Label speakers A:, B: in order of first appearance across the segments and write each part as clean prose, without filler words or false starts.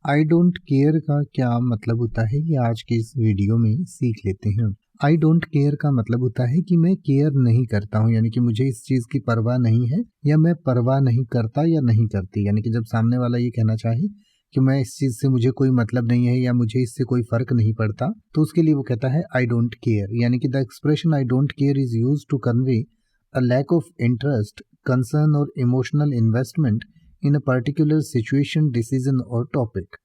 A: I don't care का क्या मतलब होता है, ये आज के इस वीडियो में सीख लेते हैं। आई डोंट केयर का मतलब होता है कि मैं केयर नहीं करता हूँ, यानी कि मुझे इस चीज़ की परवाह नहीं है या मैं परवाह नहीं करता या नहीं करती। यानी कि जब सामने वाला ये कहना चाहे कि मैं इस चीज़ से मुझे कोई मतलब नहीं है या मुझे इससे कोई फ़र्क नहीं पड़ता, तो उसके लिए वो कहता है आई डोंट केयर। यानी कि the expression I don't care is used to convey a lack of interest, concern और emotional investment in a particular situation, decision, or topic.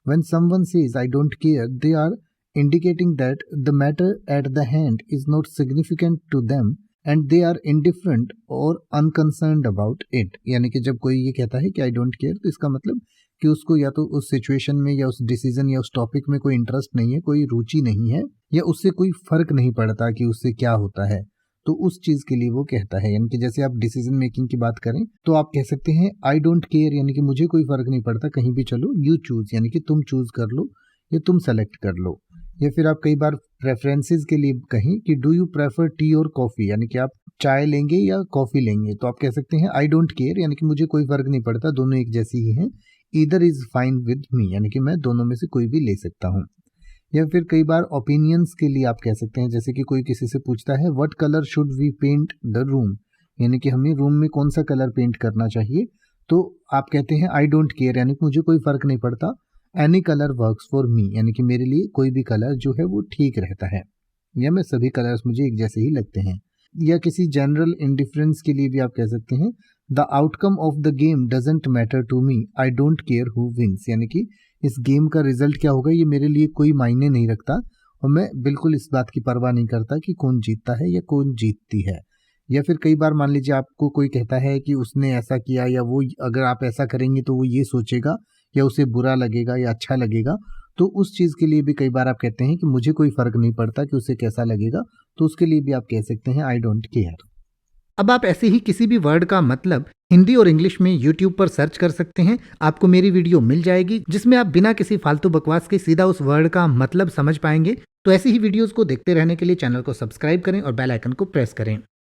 A: When someone says, I don't care, they are indicating that the matter at the hand is not significant to them and they are indifferent or unconcerned about it. यानी कि जब कोई ये कहता है कि I don't care, तो इसका मतलब कि उसको या तो उस सिचुएशन में या उस डिसीजन या उस टॉपिक में कोई इंटरेस्ट नहीं है, कोई रुचि नहीं है, या उससे कोई फर्क नहीं पड़ता कि उससे क्या होता है, तो उस चीज के लिए वो कहता है। यानी कि जैसे आप डिसीजन मेकिंग की बात करें तो आप कह सकते हैं आई डोंट केयर, यानी कि मुझे कोई फर्क नहीं पड़ता, कहीं भी चलो, यू चूज, यानी कि तुम चूज कर लो या तुम सेलेक्ट कर लो। या फिर आप कई बार प्रेफरेंसेस के लिए कहें कि डू यू प्रेफर टी और कॉफी, यानी कि आप चाय लेंगे या कॉफी लेंगे, तो आप कह सकते हैं आई डोंट केयर, यानी कि मुझे कोई फर्क नहीं पड़ता, दोनों एक जैसी ही हैं। Either is fine with me, यानी कि मैं दोनों में से कोई भी ले सकता हूँ। या फिर कई बार ओपिनियंस के लिए आप कह सकते हैं, जैसे कि कोई किसी से पूछता है what colour should we paint the room, यानी कि हमें रूम में कौन सा कलर पेंट करना चाहिए, तो आप कहते हैं आई डोंट केयर, यानी कि मुझे कोई फर्क नहीं पड़ता, any colour works for me, यानी कि मेरे लिए कोई भी कलर जो है वो ठीक रहता है, या मैं सभी कलर्स मुझे एक जैसे ही लगते हैं। या किसी जनरल इंडिफरेंस के लिए भी आप कह सकते हैं the outcome of the game doesn't matter to me, I don't care who wins, यानी कि इस गेम का रिजल्ट क्या होगा ये मेरे लिए कोई मायने नहीं रखता और मैं बिल्कुल इस बात की परवाह नहीं करता कि कौन जीतता है या कौन जीतती है। या फिर कई बार मान लीजिए आपको कोई कहता है कि उसने ऐसा किया या वो अगर आप ऐसा करेंगे तो वो ये सोचेगा या उसे बुरा लगेगा या अच्छा लगेगा, तो उस चीज़ के लिए भी कई बार आप कहते हैं कि मुझे कोई फर्क नहीं पड़ता कि उसे कैसा लगेगा, तो उसके लिए भी आप कह सकते हैं आई डोंट केयर।
B: अब आप ऐसे ही किसी भी वर्ड का मतलब हिंदी और इंग्लिश में YouTube पर सर्च कर सकते हैं। आपको मेरी वीडियो मिल जाएगी जिसमें आप बिना किसी फालतू बकवास के सीधा उस वर्ड का मतलब समझ पाएंगे। तो ऐसी ही वीडियोस को देखते रहने के लिए चैनल को सब्सक्राइब करें और बेल आइकन को प्रेस करें।